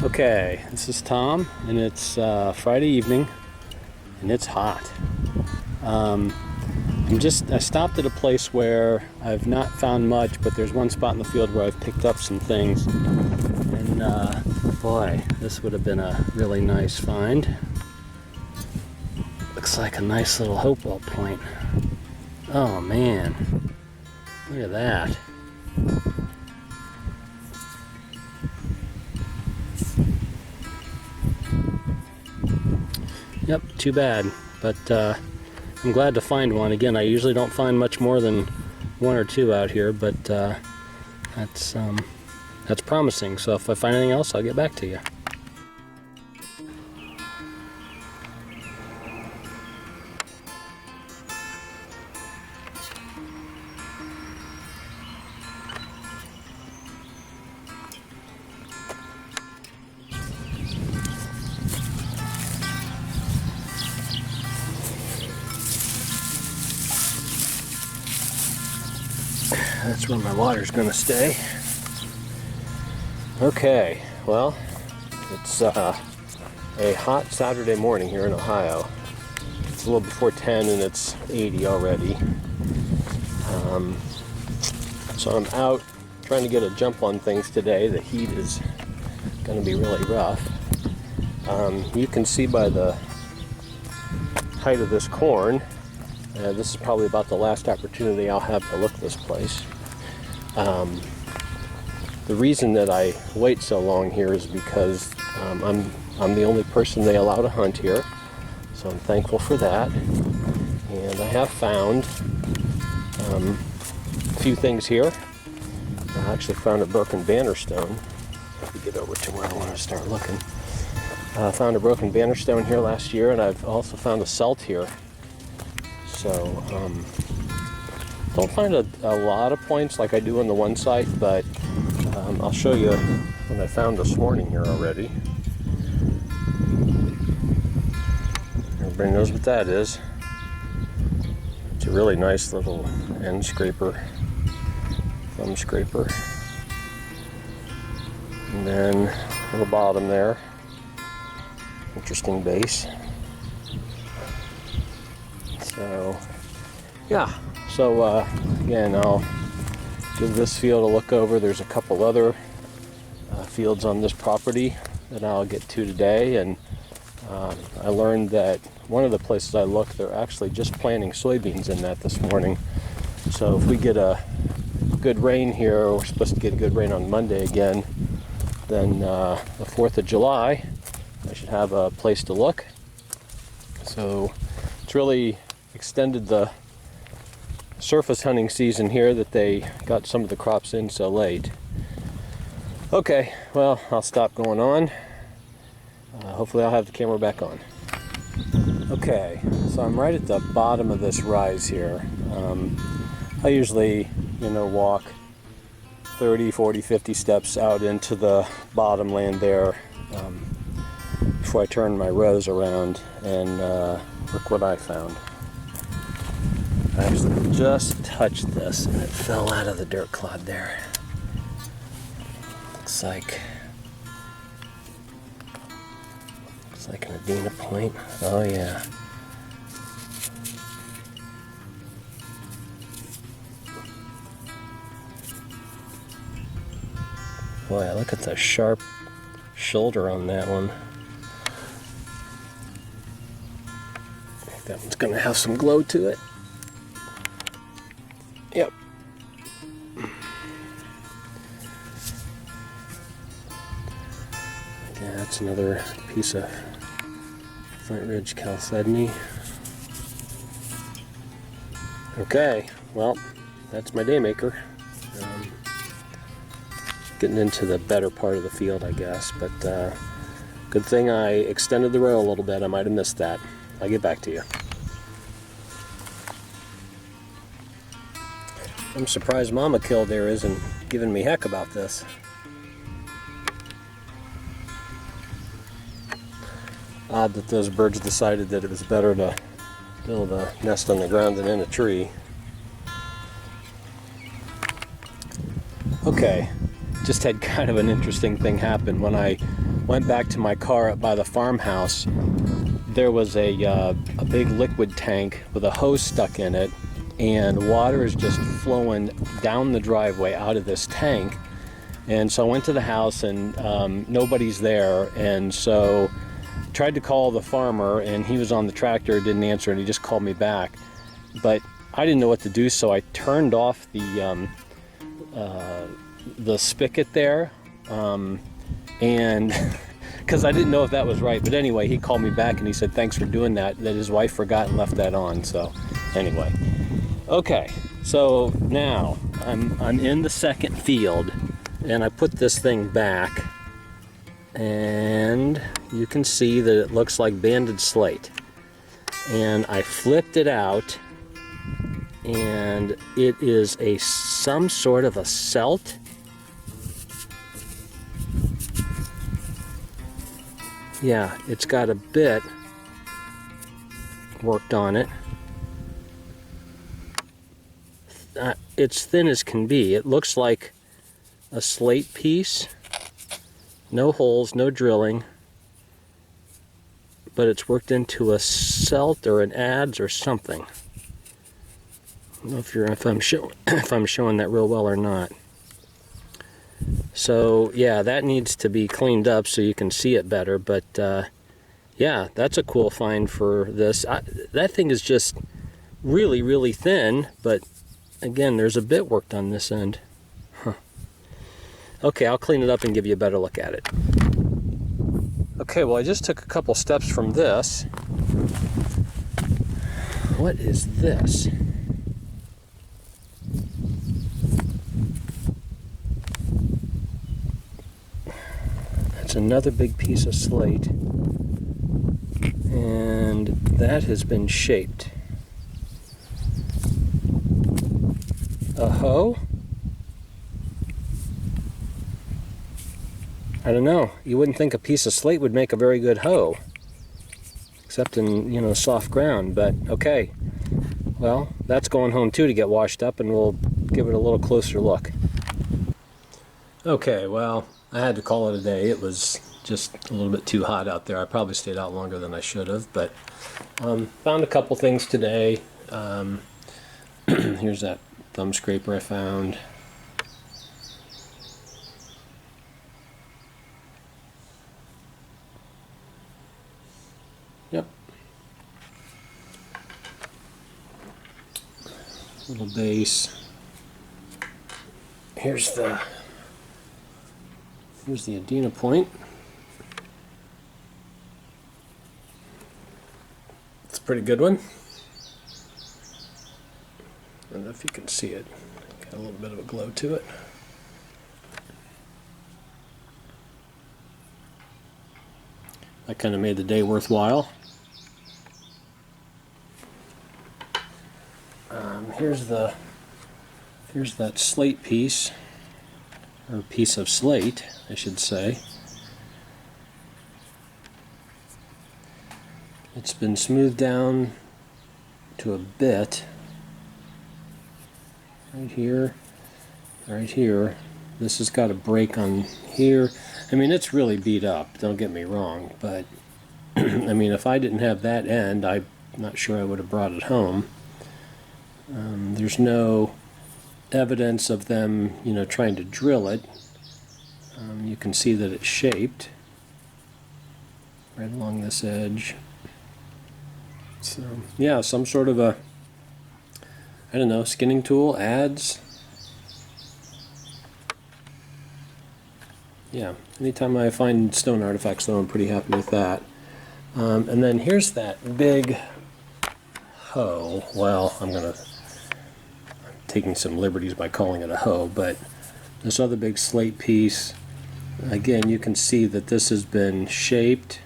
Okay, this is Tom, and it's Friday evening, and it's hot. I stopped at a place where I've not found much, but there's one spot in the field where I've picked up some things, and boy, this would have been a really nice find. Looks like a nice little hopewell point. Oh man, look at that. Yep, too bad, but I'm glad to find one. Again, I usually don't find much more than one or two out here, but that's promising. So if I find anything else, I'll get back to you. That's where my water's gonna stay. Okay, well, it's a hot Saturday morning here in Ohio. It's a little before 10 and it's 80 already. So I'm out trying to get a jump on things today. The heat is gonna be really rough. You can see by the height of this corn, this is probably about the last opportunity I'll have to look this place. The reason that I wait so long here is because I'm the only person they allow to hunt here, so I'm thankful for that. And I have found a few things here. I actually found a broken banner stone. Let me get over to where I want to start looking. I found a broken banner stone here last year, and I've also found a celt here. So, don't find a lot of points like I do on the one site, but I'll show you what I found this morning here already. Everybody knows what that is. It's a really nice little end scraper, thumb scraper. And then on the bottom there, interesting base. So, yeah. So again, I'll give this field a look over. There's a couple other fields on this property that I'll get to today, and I learned that one of the places I looked, they're actually just planting soybeans in that this morning. So if we get a good rain here, we're supposed to get good rain on Monday again, then the 4th of July, I should have a place to look. So it's really extended the surface hunting season here that they got some of the crops in so late. Okay, well, I'll stop going on. Hopefully I'll have the camera back on. Okay, so I'm right at the bottom of this rise here. I usually, walk 30, 40, 50 steps out into the bottom land there before I turn my rows around, and look what I found. I actually just touched this and it fell out of the dirt clod there. Looks like an Adena point. Oh yeah. Boy, look at the sharp shoulder on that one. I think that one's gonna have some glow to it. Yep. Yeah, that's another piece of Flint Ridge chalcedony. Okay, well, that's my daymaker. Getting into the better part of the field, I guess, but good thing I extended the row a little bit. I might have missed that. I'll get back to you. I'm surprised Mama Kill there isn't giving me heck about this. Odd that those birds decided that it was better to build a nest on the ground than in a tree. Okay, just had kind of an interesting thing happen. When I went back to my car up by the farmhouse, there was a big liquid tank with a hose stuck in it, and water is just flowing down the driveway out of this tank. And so I went to the house, and nobody's there, and so tried to call the farmer, and he was on the tractor, didn't answer, and he just called me back. But I didn't know what to do, so I turned off the spigot there, and because I didn't know if that was right. But anyway, he called me back and he said thanks for doing that his wife forgot and left that on. So anyway, okay, so now I'm in the second field, and I put this thing back, and you can see that it looks like banded slate, and I flipped it out, and it is some sort of a celt. Yeah, it's got a bit worked on it. It's thin as can be. It looks like a slate piece. No holes, no drilling. But it's worked into a celt or an adze or something. I don't know if I'm showing that real well or not. So yeah, that needs to be cleaned up so you can see it better. But yeah, that's a cool find for this. That thing is just really, really thin. But again, there's a bit worked on this end. Huh. Okay, I'll clean it up and give you a better look at it. Okay, well, I just took a couple steps from this. What is this? That's another big piece of slate, and that has been shaped. A hoe? I don't know. You wouldn't think a piece of slate would make a very good hoe, except in, you know, soft ground, but okay. Well, that's going home too to get washed up, and we'll give it a little closer look. Okay, well, I had to call it a day. It was just a little bit too hot out there. I probably stayed out longer than I should have, but found a couple things today. Here's that thumb scraper I found. Yep. Little base. Here's the Adena point. It's a pretty good one. I don't know if you can see it. Got a little bit of a glow to it. That kind of made the day worthwhile. Here's that slate piece, or piece of slate, I should say. It's been smoothed down to a bit. Right here, right here. This has got a break on here. I mean, it's really beat up, don't get me wrong, but I mean, if I didn't have that end, I'm not sure I would have brought it home. There's no evidence of them, you know, trying to drill it. You can see that it's shaped right along this edge. So, yeah, some sort of a, I don't know, skinning tool, adze. Yeah, anytime I find stone artifacts, though, I'm pretty happy with that. And then here's that big hoe. Well, I'm taking some liberties by calling it a hoe, but this other big slate piece, again, you can see that this has been shaped.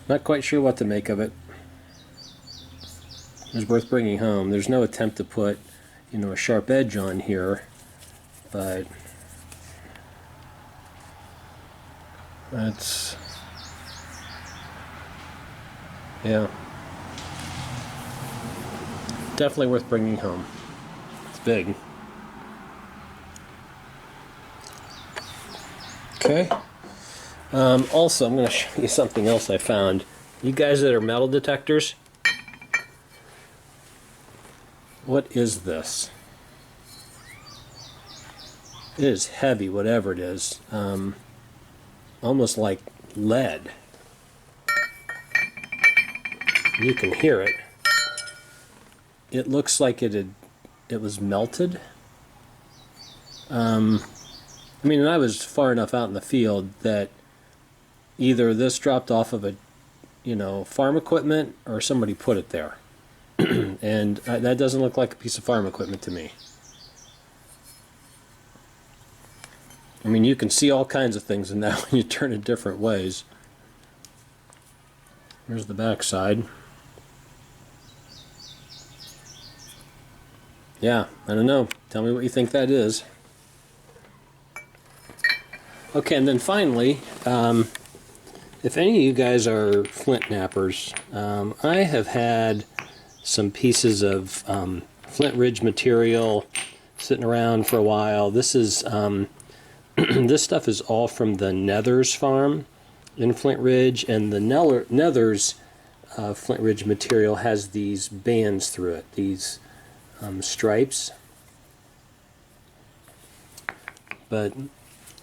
Not quite sure what to make of it. It's worth bringing home. There's no attempt to put, you know, a sharp edge on here, but that's, yeah. definitely worth bringing home. It's big. Okay. Also, I'm going to show you something else I found. You guys that are metal detectors, what is this? It is heavy, whatever it is. Almost like lead. You can hear it. It looks like it was melted. I mean, and I was far enough out in the field that either this dropped off of a, farm equipment, or somebody put it there. And that doesn't look like a piece of farm equipment to me. I mean, you can see all kinds of things in that when you turn it different ways. Here's the back side. Yeah, I don't know. Tell me what you think that is. Okay, and then finally, if any of you guys are flint knappers, I have had some pieces of flint ridge material sitting around for a while. This is this stuff is all from the Nethers farm in Flint Ridge, and the Nethers Flint Ridge material has these bands through it, these stripes. But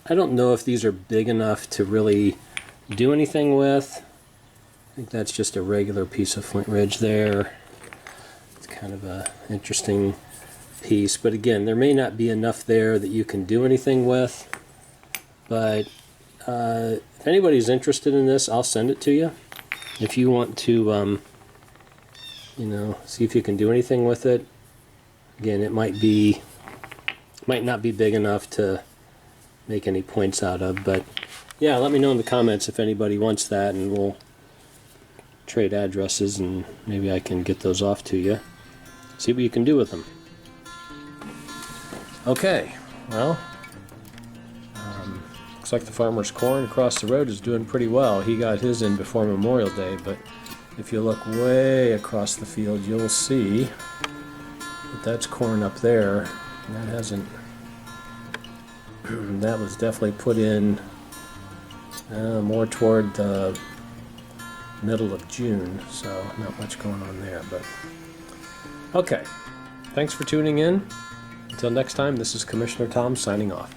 I don't know if these are big enough to really do anything with. I think that's just a regular piece of Flint Ridge there. It's kind of a interesting piece, but again, there may not be enough there that you can do anything with. But if anybody's interested in this, I'll send it to you. If you want to, see if you can do anything with it. Again, it might not be big enough to make any points out of, but yeah, let me know in the comments if anybody wants that, and we'll trade addresses, and maybe I can get those off to you. See what you can do with them. Okay, well, looks like the farmer's corn across the road is doing pretty well. He got his in before Memorial Day, but if you look way across the field, you'll see that that's corn up there. That hasn't. That was definitely put in more toward the middle of June, so not much going on there. But okay, thanks for tuning in. Until next time, this is Commissioner Tom signing off.